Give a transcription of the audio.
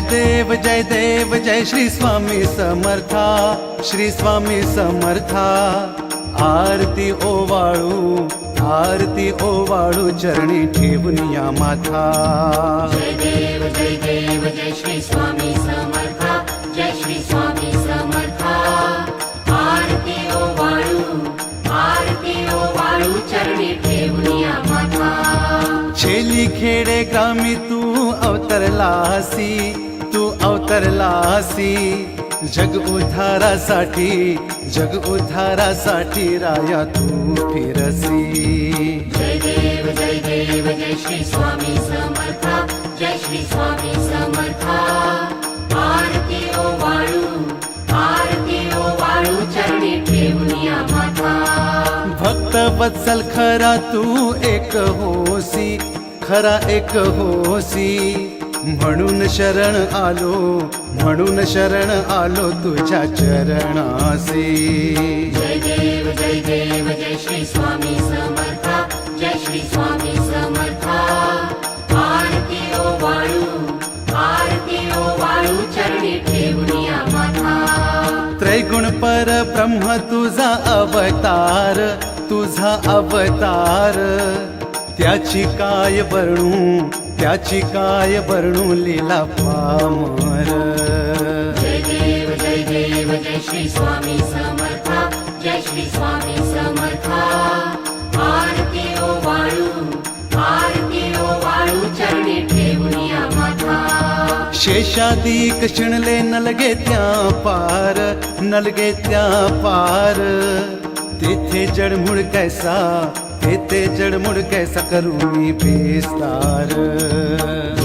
जय देव जय श्री स्वामी समर्था, श्री स्वामी समर्था। आरती ओवाळू चरणी ठेवून या माथा। जय देव जय श्री स्वामी समर्था, जय श्री स्वामी समर्था। आरती ओवाळू चरणी ठेवून या माथा। छेली खेडे ग्रामी तू अवतरलासी, जग उद्धारासाठी राया तू फिरसी। जय देव जय श्री स्वामी समर्था, जय श्री स्वामी समर्था। आरती ओवाळू चरणी ठेवून या माथा। भक्त वत्सल खरा तू एक होसी, म्हणून शरण आलो तुझ्या चरणासी। जय देव जय श्री स्वामी समर्था, जय श्री स्वामी समर्था। आरती ओवाळू चरणी ठेवून या माथा। त्रैगुण पर ब्रह्म तुझा अवतार, त्याची काय वर्णू लीला पामर। जय देव जय श्री स्वामी समर्था, जय श्री स्वामी समर्था। आरती ओवाळू चरणी ठेवून या माथा। शेषादिक शिणले नलगे त्या पार, तेथे जडमुड कैसा करू मी बेस्तार।